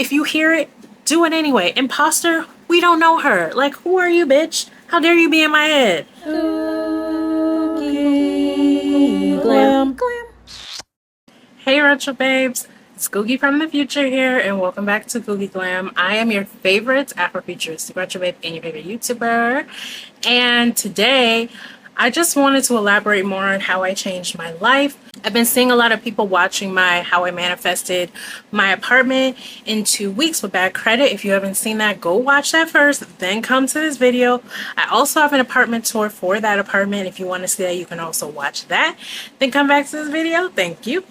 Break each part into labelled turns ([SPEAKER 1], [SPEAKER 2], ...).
[SPEAKER 1] If you hear it, do it anyway. Imposter, we don't know her. Like, who are you, bitch? How dare you be in my head?
[SPEAKER 2] Googiiglam.
[SPEAKER 1] Hey, retro babes. It's GOOGii from the future here, and welcome back to googiiglam. I am your favorite Afrofuturistic retro babe and your favorite YouTuber. And today, I just wanted to elaborate more on how I changed my life. I've been seeing a lot of people watching my how I manifested my apartment in 2 weeks with bad credit. If you haven't seen that, go watch that first, then come to this video. I also have an apartment tour for that apartment. If you want to see that, you can also watch that. Then come back to this video. Thank you.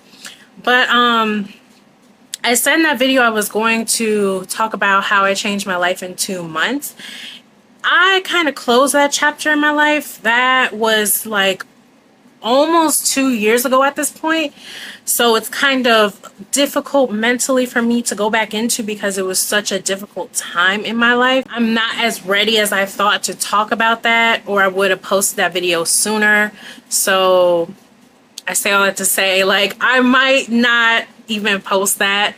[SPEAKER 1] But I said in that video I was going to talk about how I changed my life in 2 months. I kind of closed that chapter in my life. That was like almost 2 years ago at this point. So it's kind of difficult mentally for me to go back into because it was such a difficult time in my life. I'm not as ready as I thought to talk about that, or I would have posted that video sooner. So I say all that to say, like, I might not even post that,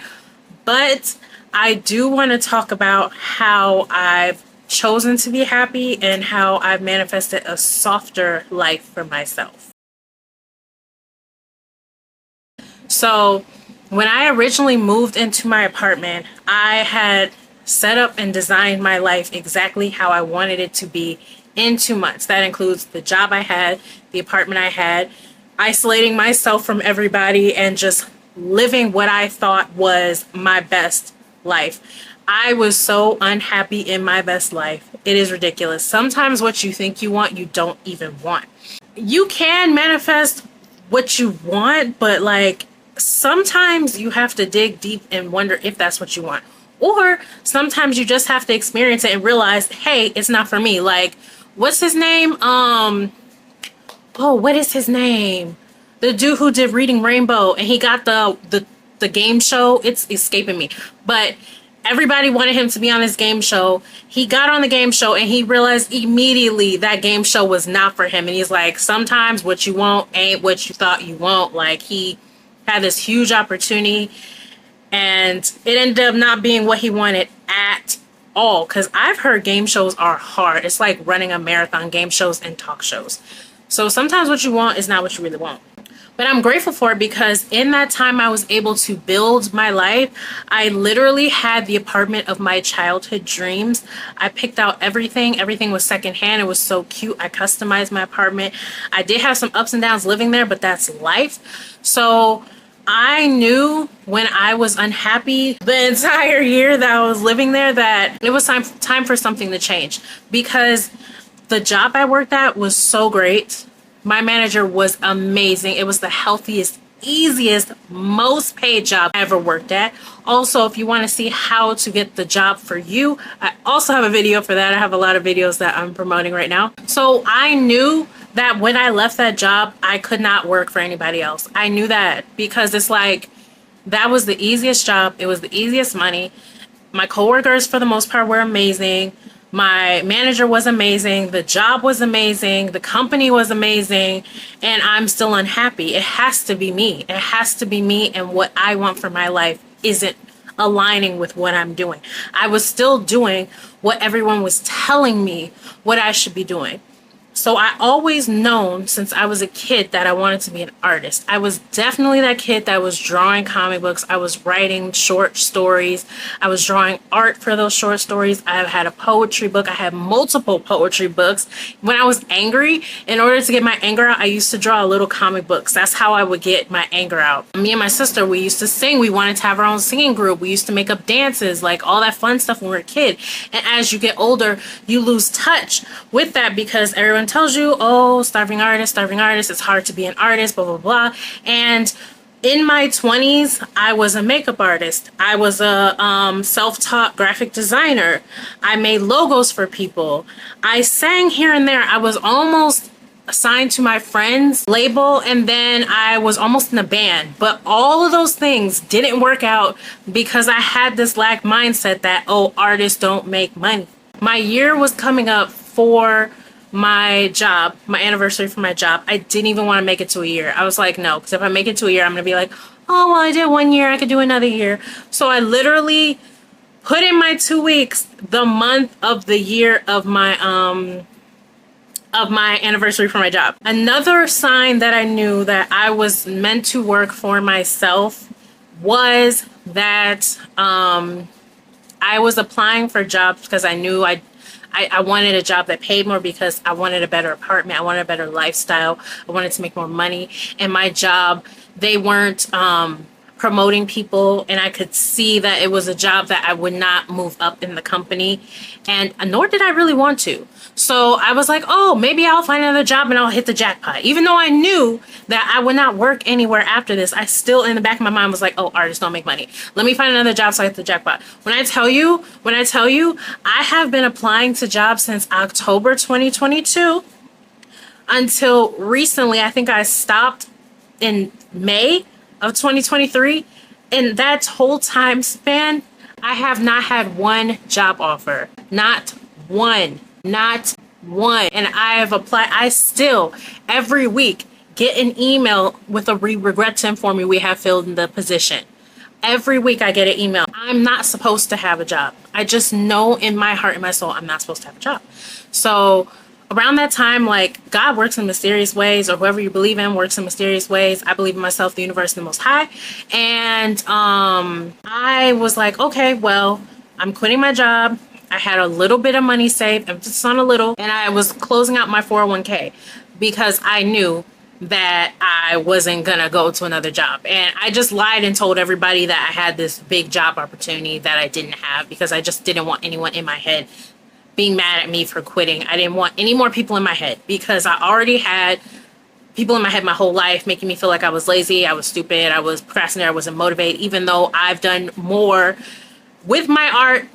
[SPEAKER 1] but I do want to talk about how I've chosen to be happy and how I've manifested a softer life for myself. So when I originally moved into my apartment, I had set up and designed my life exactly how I wanted it to be in 2 months. That includes the job I had, the apartment I had, isolating myself from everybody, and just living what I thought was my best life. I was so unhappy in my best life. It is ridiculous. Sometimes what you think you want, you don't even want. You can manifest what you want, but like sometimes you have to dig deep and wonder if that's what you want. Or sometimes you just have to experience it and realize, hey, it's not for me. Like, what's his name? Oh, what is his name? The dude who did Reading Rainbow, and he got the game show. It's escaping me. But everybody wanted him to be on this game show. He got on the game show and he realized immediately that game show was not for him. And he's like, sometimes what you want ain't what you thought you want. Like, he had this huge opportunity and it ended up not being what he wanted at all. Because I've heard game shows are hard. It's like running a marathon, game shows and talk shows. So sometimes what you want is not what you really want. But I'm grateful for it because in that time I was able to build my life. I literally had the apartment of my childhood dreams. I picked out everything. Everything was secondhand. It was so cute. I customized my apartment. I did have some ups and downs living there, but that's life. So I knew when I was unhappy the entire year that I was living there that it was time for something to change, because the job I worked at was so great. My manager was amazing. It was the healthiest, easiest, most paid job I ever worked at. Also, if you want to see how to get the job for you, I also have a video for that. I have a lot of videos that I'm promoting right now. So I knew that when I left that job, I could not work for anybody else. I knew that because it's like, that was the easiest job. It was the easiest money. My coworkers, for the most part, were amazing. My manager was amazing. The job was amazing. The company was amazing. And I'm still unhappy. It has to be me. It has to be me, and what I want for my life isn't aligning with what I'm doing. I was still doing what everyone was telling me what I should be doing. So I always known since I was a kid that I wanted to be an artist. I was definitely that kid that was drawing comic books. I was writing short stories. I was drawing art for those short stories. I had a poetry book. I had multiple poetry books. When I was angry, in order to get my anger out, I used to draw little comic books. That's how I would get my anger out. Me and my sister, we used to sing. We wanted to have our own singing group. We used to make up dances, like all that fun stuff when we were a kid. And as you get older, you lose touch with that because everyone tells you, oh, starving artist, it's hard to be an artist, blah, blah, blah. And in my 20s, I was a makeup artist. I was a self-taught graphic designer. I made logos for people. I sang here and there. I was almost assigned to my friend's label, and then I was almost in a band. But all of those things didn't work out because I had this lack mindset that, oh, artists don't make money. My year was coming up for my job, my anniversary for my job. I didn't even want to make it to a year. I was like, no, because if I make it to a year, I'm going to be like, oh, well, I did 1 year. I could do another year. So I literally put in my 2 weeks the month of the year of my anniversary for my job. Another sign that I knew that I was meant to work for myself was that I was applying for jobs because I knew I wanted a job that paid more, because I wanted a better apartment, I wanted a better lifestyle, I wanted to make more money. And my job, they weren't promoting people, and I could see that it was a job that I would not move up in the company, and nor did I really want to. So I was like, oh, maybe I'll find another job and I'll hit the jackpot. Even though I knew that I would not work anywhere after this, I still, in the back of my mind, was like, oh, artists don't make money. Let me find another job so I hit the jackpot. When I tell you, I have been applying to jobs since October 2022 until recently. I think I stopped in May of 2023. In that whole time span, I have not had one job offer. Not one. Not one. And I have applied. I still, every week, get an email with a regret to inform you we have filled the position. Every week I get an email. I'm not supposed to have a job. I just know in my heart and my soul I'm not supposed to have a job. So around that time, like, God works in mysterious ways, or whoever you believe in works in mysterious ways. I believe in myself, the universe, and the Most High. And I was like, okay, well, I'm quitting my job. I had a little bit of money saved, emphasis on a little, and I was closing out my 401k because I knew that I wasn't gonna go to another job. And I just lied and told everybody that I had this big job opportunity that I didn't have, because I just didn't want anyone in my head being mad at me for quitting. I didn't want any more people in my head, because I already had people in my head my whole life making me feel like I was lazy, I was stupid, I was procrastinating, I wasn't motivated, even though I've done more with my art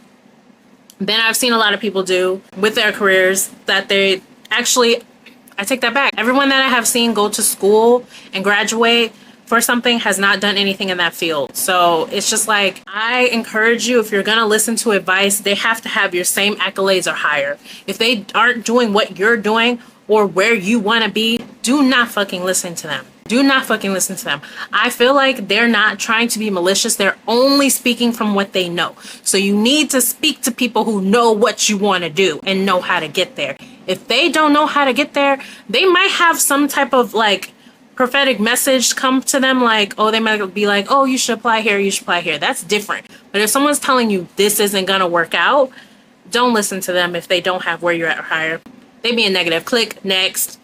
[SPEAKER 1] than I've seen a lot of people do with their careers. That they actually, I take that back. Everyone that I have seen go to school and graduate for something has not done anything in that field. So it's just like, I encourage you, if you're gonna listen to advice, they have to have your same accolades or higher. If they aren't doing what you're doing or where you wanna be, do not fucking listen to them. Do not fucking listen to them. I feel like they're not trying to be malicious. They're only speaking from what they know. So you need to speak to people who know what you want to do and know how to get there. If they don't know how to get there, they might have some type of like prophetic message come to them, like, oh, they might be like, oh, you should apply here, you should apply here. That's different. But if someone's telling you this isn't gonna work out, don't listen to them if they don't have where you're at or higher. They being negative. Click next.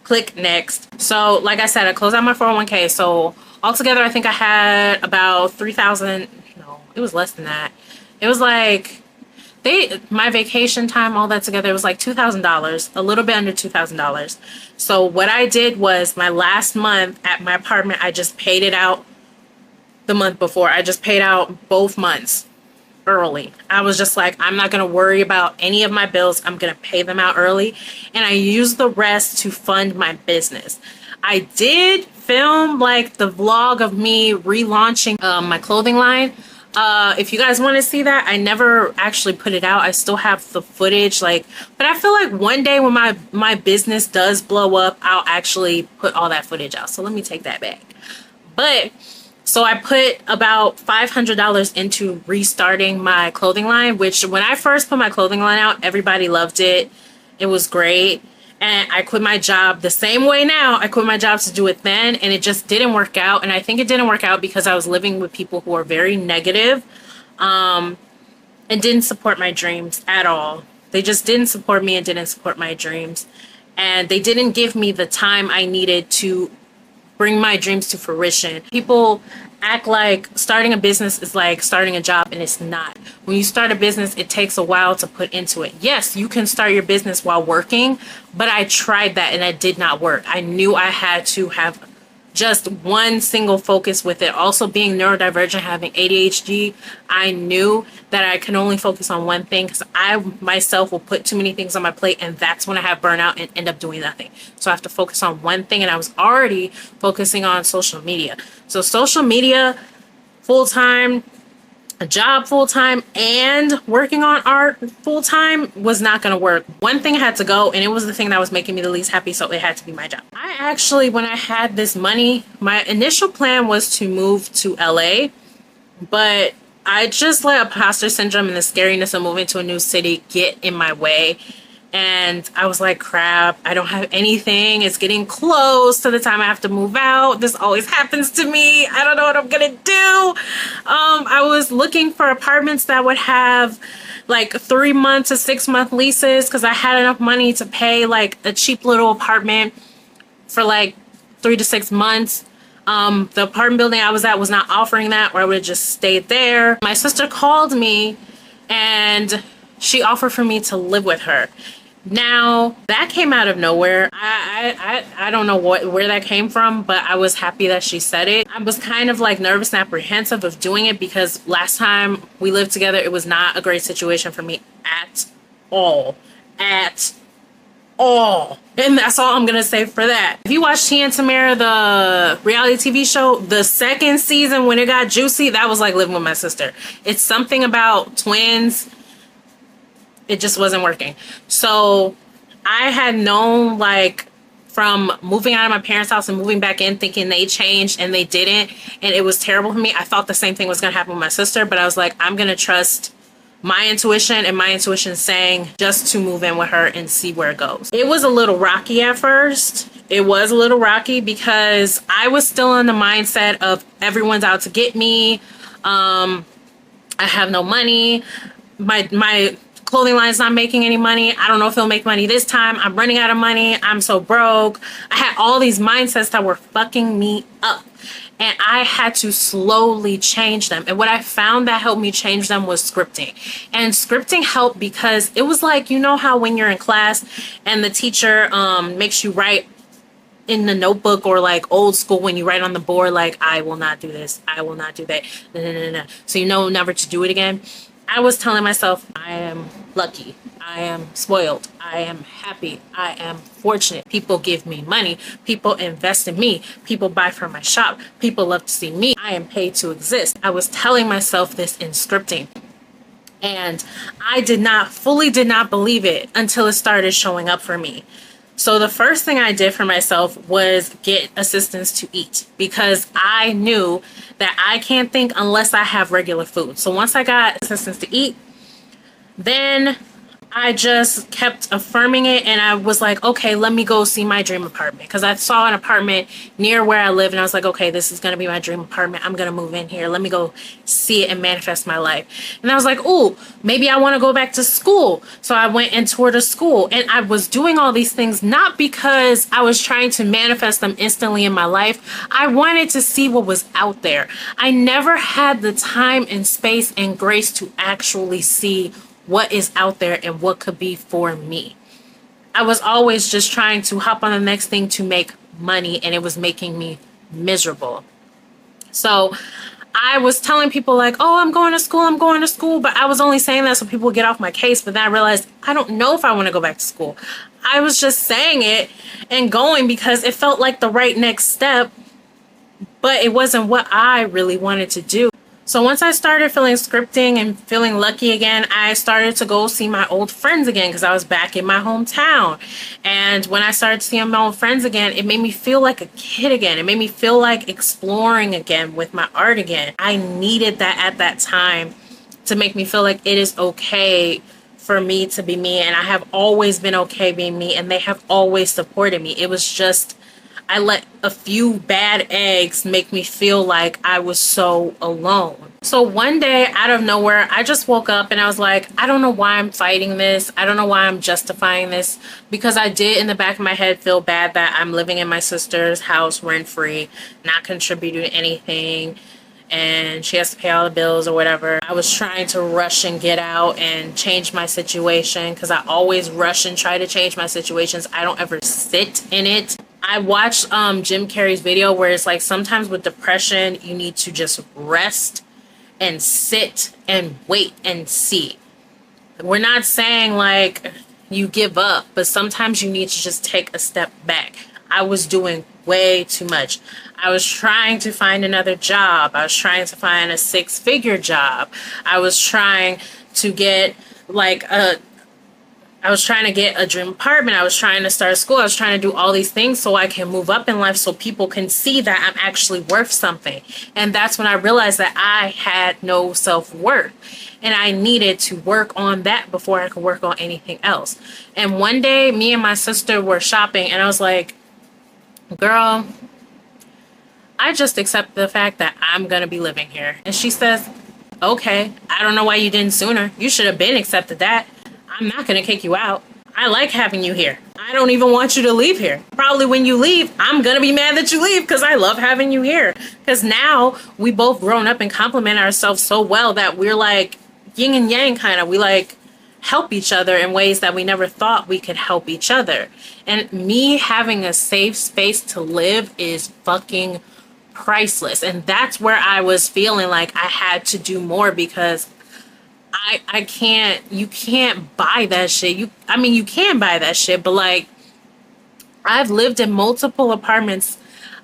[SPEAKER 1] Click next. So like I said, I closed out my 401k. So altogether, I think I had about 3,000. No, it was less than that. It was like my vacation time, all that together, it was like $2,000, a little bit under $2,000. So what I did was, my last month at my apartment, I just paid it out the month before. I just paid out both months early. I was just like, I'm not going to worry about any of my bills. I'm going to pay them out early. And I used the rest to fund my business. I did film like the vlog of me relaunching my clothing line. If you guys want to see that, I never actually put it out. I still have the footage, like, but I feel like one day when my business does blow up, I'll actually put all that footage out. So let me take that back. But so I put about $500 into restarting my clothing line, which when I first put my clothing line out, everybody loved it. It was great. And I quit my job the same way now. I quit my job to do it then, and it just didn't work out. And I think it didn't work out because I was living with people who are very negative, and didn't support my dreams at all. They just didn't support me and didn't support my dreams. And they didn't give me the time I needed to bring my dreams to fruition. People act like starting a business is like starting a job, and it's not. When you start a business, it takes a while to put into it. Yes, you can start your business while working, but I tried that and that did not work. I knew I had to have just one single focus with it. Also, being neurodivergent, having ADHD, I knew that I can only focus on one thing, because I myself will put too many things on my plate, and that's when I have burnout and end up doing nothing. So I have to focus on one thing, and I was already focusing on social media. So social media full-time, a job full-time, and working on art full-time was not going to work. One thing had to go, and it was the thing that was making me the least happy, so it had to be my job. I actually, when I had this money, my initial plan was to move to LA, but I just let imposter syndrome and the scariness of moving to a new city get in my way. And I was like, crap, I don't have anything. It's getting close to the time I have to move out. This always happens to me. I don't know what I'm gonna do. I was looking for apartments that would have like 3 month to 6 month leases because I had enough money to pay like a cheap little apartment for like 3 to 6 months. The apartment building I was at was not offering that, or I would have just stayed there. My sister called me and she offered for me to live with her. Now that came out of nowhere. I don't know where that came from, but I was happy that she said it. I was kind of like nervous and apprehensive of doing it because last time we lived together, it was not a great situation for me at all. At all. And that's all I'm gonna say for that. If you watch Tia and Tamara, the reality TV show, the second season when it got juicy, that was like living with my sister. It's something about twins. It just wasn't working. So I had known, like, from moving out of my parents' house and moving back in thinking they changed, and they didn't, and it was terrible for me. I thought the same thing was gonna happen with my sister, but I was like, I'm gonna trust my intuition, and my intuition saying just to move in with her and see where it goes. It was a little rocky at first. It was a little rocky because I was still in the mindset of everyone's out to get me. I have no money. My clothing line's not making any money. I don't know if it'll make money this time. I'm running out of money. I'm so broke. I had all these mindsets that were fucking me up. And I had to slowly change them. And what I found that helped me change them was scripting. And scripting helped because it was like, you know how when you're in class and the teacher makes you write in the notebook, or like old school when you write on the board, like, I will not do this. I will not do that. No. So you know never to do it again. I was telling myself, I am lucky. I am spoiled. I am happy. I am fortunate. People give me money. People invest in me. People buy from my shop. People love to see me. I am paid to exist. I was telling myself this in scripting. And I did not believe it until it started showing up for me. So the first thing I did for myself was get assistance to eat, because I knew that I can't think unless I have regular food. So once I got assistance to eat, then I just kept affirming it, and I was like, okay, let me go see my dream apartment, because I saw an apartment near where I live, and I was like, okay, this is going to be my dream apartment. I'm going to move in here. Let me go see it and manifest my life. And I was like, oh, maybe I want to go back to school. So I went and toured a school, and I was doing all these things not because I was trying to manifest them instantly in my life. I wanted to see what was out there. I never had the time and space and grace to actually see what is out there and what could be for me. I was always just trying to hop on the next thing to make money, and it was making me miserable. So I was telling people like, oh, I'm going to school, but I was only saying that so people would get off my case. But then I realized I don't know if I want to go back to school. I was just saying it and going because it felt like the right next step, but it wasn't what I really wanted to do. So once I started feeling scripting and feeling lucky again, I started to go see my old friends again because I was back in my hometown. And when I started seeing my old friends again, it made me feel like a kid again. It made me feel like exploring again with my art again. I needed that at that time to make me feel like it is okay for me to be me. And I have always been okay being me, and they have always supported me. It was just, I let a few bad eggs make me feel like I was so alone. So one day out of nowhere, I just woke up and I was like, I don't know why I'm fighting this. I don't know why I'm justifying this, because I did in the back of my head feel bad that I'm living in my sister's house rent-free, not contributing anything, and she has to pay all the bills or whatever. I was trying to rush and get out and change my situation, because I always rush and try to change my situations. I don't ever sit in it. I watched Jim Carrey's video where it's like sometimes with depression, you need to just rest and sit and wait and see. We're not saying like you give up, but sometimes you need to just take a step back. I was doing way too much. I was trying to find another job. I was trying to find a 6-figure job. I was trying to get like a I was trying to get a dream apartment. I was trying to start school. I was trying to do all these things so I can move up in life so people can see that I'm actually worth something. And that's when I realized that I had no self-worth. And I needed to work on that before I could work on anything else. And one day, me and my sister were shopping, and I was like, girl, I just accept the fact that I'm going to be living here. And she says, okay, I don't know why you didn't sooner. You should have been accepted that. I'm not going to kick you out. I like having you here. I don't even want you to leave here. Probably when you leave, I'm going to be mad that you leave because I love having you here. Because now we both grown up and compliment ourselves so well that we're like yin and yang kind of. We like help each other in ways that we never thought we could help each other. And me having a safe space to live is fucking priceless. And that's where I was feeling like I had to do more because I can't, you can't buy that shit. You can buy that shit, but like, I've lived in multiple apartments.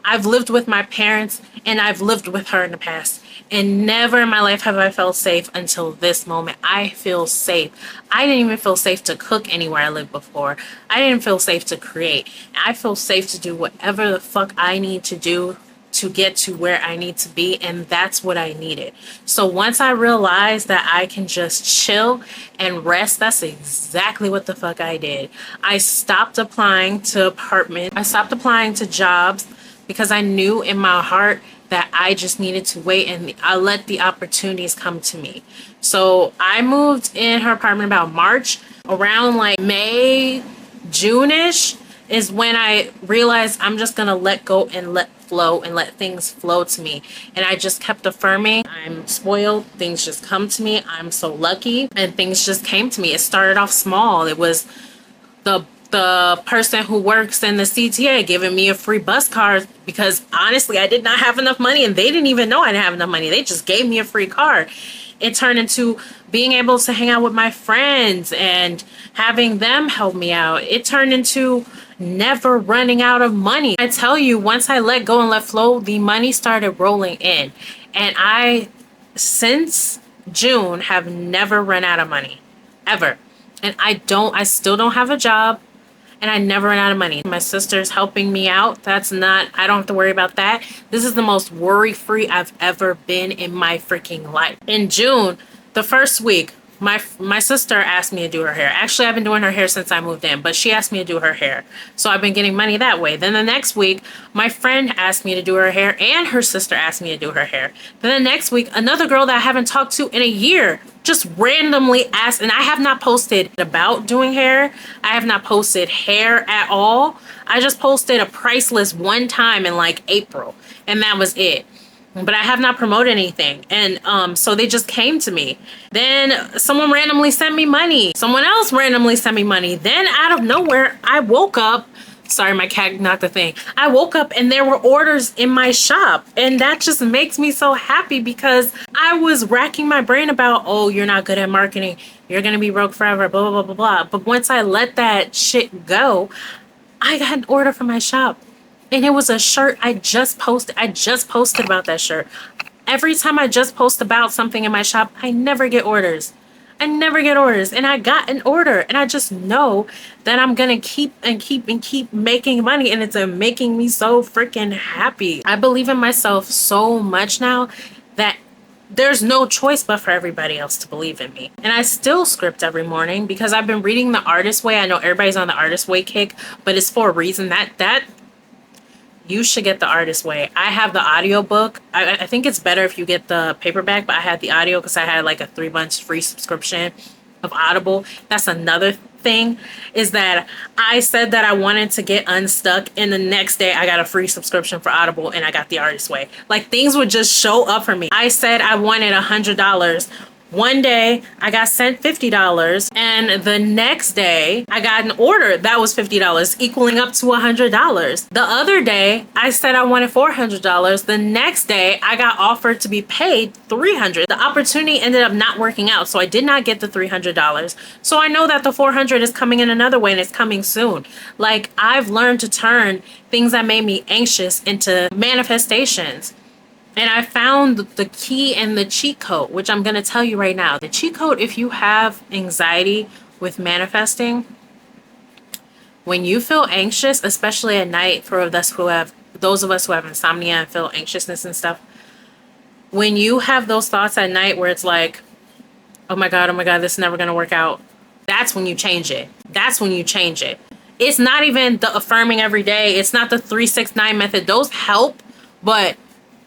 [SPEAKER 1] I've lived with my parents and I've lived with her in the past. And never in my life have I felt safe until this moment. I feel safe. I didn't even feel safe to cook anywhere I lived before. I didn't feel safe to create. I feel safe to do whatever the fuck I need to do to get to where I need to be, and that's what I needed. So once I realized that I can just chill and rest, that's exactly what the fuck I did. I stopped applying to apartments. I stopped applying to jobs because I knew in my heart that I just needed to wait and I let the opportunities come to me. So I moved in her apartment about March. Around like May, June-ish is when I realized I'm just gonna let go and let flow and let things flow to me. And I just kept affirming, I'm spoiled, things just come to me, I'm so lucky, and things just came to me. It started off small. It was the person who works in the CTA giving me a free bus card because honestly I did not have enough money and they didn't even know I didn't have enough money. They just gave me a free card. It turned into being able to hang out with my friends and having them help me out. It turned into never running out of money. I tell you, once I let go and let flow, the money started rolling in. And I, since June, have never run out of money. Ever. And I still don't have a job. And I never run out of money. My sister's helping me out. I don't have to worry about that. This is the most worry-free I've ever been in my freaking life. In June, the first week, my sister asked me to do her hair. Actually, I've been doing her hair since I moved in, but she asked me to do her hair. So I've been getting money that way. Then the next week, my friend asked me to do her hair and her sister asked me to do her hair. Then the next week, another girl that I haven't talked to in a year just randomly asked, and I have not posted about doing hair. I have not posted hair at all. I just posted a price list one time in like April, and that was it. But I have not promoted anything. And so they just came to me. Then someone randomly sent me money. Someone else randomly sent me money. Then out of nowhere, I woke up. Sorry, my cat knocked the thing. I woke up and there were orders in my shop. And that just makes me so happy because I was racking my brain about, oh, you're not good at marketing. You're going to be broke forever, blah, blah, blah, blah, blah. But once I let that shit go, I got an order from my shop. And it was a shirt I just posted. I just posted about that shirt. Every time I just post about something in my shop, I never get orders. I never get orders. And I got an order. And I just know that I'm going to keep making money. And it's making me so freaking happy. I believe in myself so much now that there's no choice but for everybody else to believe in me. And I still script every morning because I've been reading The Artist Way. I know everybody's on The Artist Way kick, but it's for a reason. That you should get The Artist Way. I have the audiobook. I think it's better if you get the paperback, but I had the audio because I had like a 3-month free subscription of Audible. That's another thing, is that I said that I wanted to get unstuck, and the next day I got a free subscription for Audible and I got The Artist Way. Like, things would just show up for me. I said I wanted $100. One day I got sent $50, and the next day I got an order that was $50, equaling up to $100. The other day I said I wanted $400. The next day I got offered to be paid $300. The opportunity ended up not working out, so I did not get the $300. So I know that the $400 is coming in another way, and it's coming soon. Like, I've learned to turn things that made me anxious into manifestations. And I found the key and the cheat code, which I'm going to tell you right now. The cheat code, if you have anxiety with manifesting, when you feel anxious, especially at night, for those of us who have insomnia and feel anxiousness and stuff, when you have those thoughts at night where it's like, oh my God, this is never gonna work out, that's when you change it. That's when you change it. It's not even the affirming every day. It's not the 3-6-9 method. Those help, but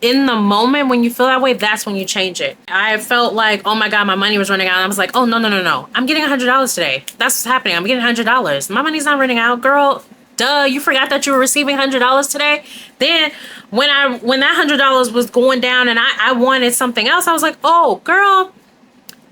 [SPEAKER 1] in the moment when you feel that way, that's when you change it. I felt like, oh my God, my money was running out. And I was like, oh, no. I'm getting $100 today. That's what's happening. I'm getting $100. My money's not running out, girl. Duh, you forgot that you were receiving $100 today. Then when that $100 was going down and I wanted something else, I was like, oh, girl,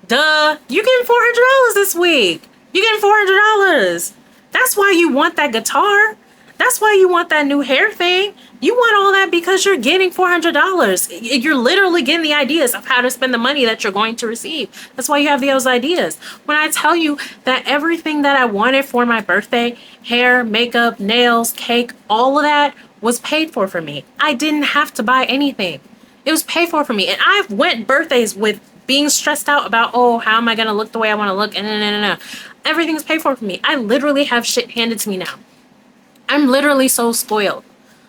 [SPEAKER 1] duh, you getting $400 this week. You getting $400. That's why you want that guitar. That's why you want that new hair thing. You want all that because you're getting $400. You're literally getting the ideas of how to spend the money that you're going to receive. That's why you have those ideas. When I tell you that everything that I wanted for my birthday, hair, makeup, nails, cake, all of that was paid for me. I didn't have to buy anything. It was paid for me. And I've went birthdays with being stressed out about, oh, how am I going to look the way I want to look? And everything's paid for me. I literally have shit handed to me now. I'm literally so spoiled.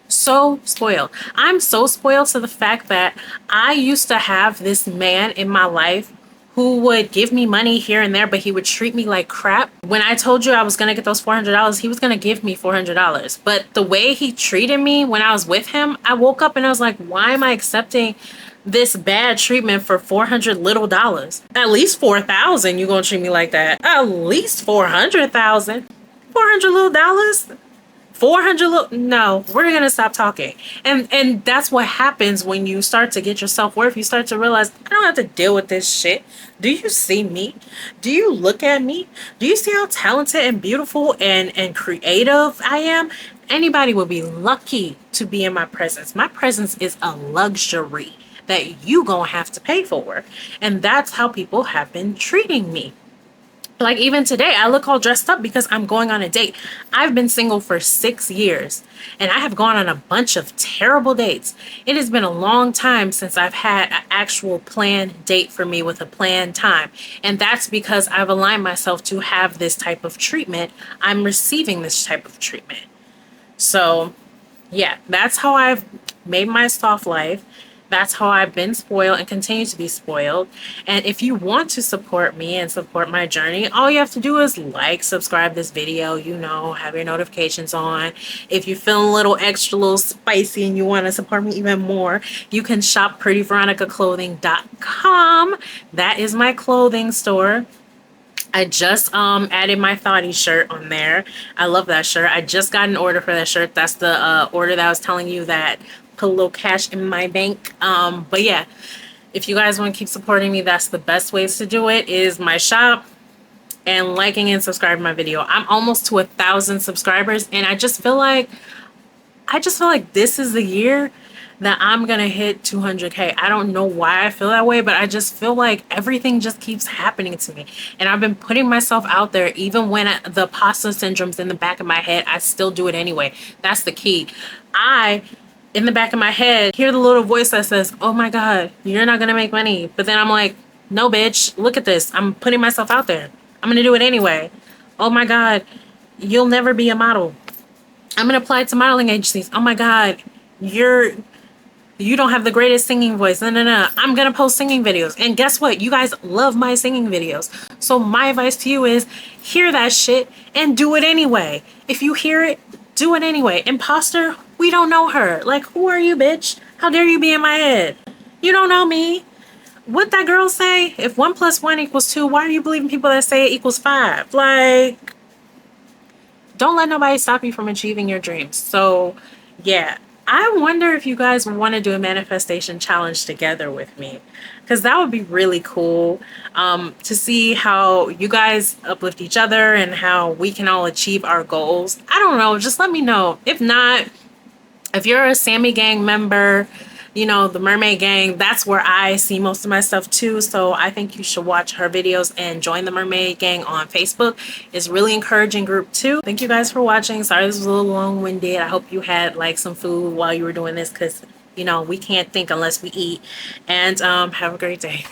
[SPEAKER 1] So spoiled. I'm so spoiled to the fact that I used to have this man in my life who would give me money here and there, but he would treat me like crap. When I told you I was going to get those $400, he was going to give me $400. But the way he treated me when I was with him, I woke up and I was like, why am I accepting this bad treatment for $400 little dollars? At least $4,000 you gonna treat me like that. At least $400,000. $400 little dollars? 400 little, no, we're gonna stop talking. And that's what happens when you start to get your self-worth. You start to realize, I don't have to deal with this shit. Do you see me? Do you look at me? Do you see how talented and beautiful and creative I am? Anybody would be lucky to be in my presence. My presence is a luxury that you gonna have to pay for. And that's how people have been treating me. Like even today, I look all dressed up because I'm going on a date. I've been single for 6 years and I have gone on a bunch of terrible dates. It has been a long time since I've had an actual planned date for me with a planned time. And that's because I've aligned myself to have this type of treatment. I'm receiving this type of treatment. So yeah, that's how I've made my soft life. That's how I've been spoiled and continue to be spoiled. And if you want to support me and support my journey, all you have to do is like, subscribe this video, have your notifications on. If you're feeling a little extra, little spicy and you want to support me even more, you can shop prettyveronicaclothing.com. That is my clothing store. I just added my Thoughty shirt on there. I love that shirt. I just got an order for that shirt. That's the order that I was telling you that put a little cash in my bank. But yeah, if you guys want to keep supporting me, that's the best ways to do it, is my shop and liking and subscribing my video. I'm almost to 1,000 subscribers and I just feel like this is the year that I'm gonna hit 200K. I don't know why I feel that way, but I just feel like everything just keeps happening to me. And I've been putting myself out there, even when the imposter syndrome's in the back of my head, I still do it anyway. That's the key. In the back of my head, hear the little voice that says, oh my God, you're not gonna make money. But then I'm like, no, bitch, look at this. I'm putting myself out there. I'm gonna do it anyway. Oh my God, you'll never be a model. I'm gonna apply to modeling agencies. Oh my God, you don't have the greatest singing voice. No. I'm gonna post singing videos. And guess what? You guys love my singing videos. So my advice to you is hear that shit and do it anyway. If you hear it, do it anyway. Imposter, we don't know her. Like, who are you, bitch? How dare you be in my head? You don't know me. What that girl say? If 1 + 1 = 2, why are you believing people that say it = 5? Like, don't let nobody stop you from achieving your dreams. So yeah, I wonder if you guys want to do a manifestation challenge together with me, because that would be really cool, to see how you guys uplift each other and how we can all achieve our goals. I don't know, just let me know. If not, if you're a Sammy Gang member, the Mermaid Gang, that's where I see most of my stuff too. So I think you should watch her videos and join the Mermaid Gang on Facebook. It's a really encouraging group too. Thank you guys for watching. Sorry this was a little long-winded. I hope you had like some food while you were doing this, because we can't think unless we eat. And have a great day.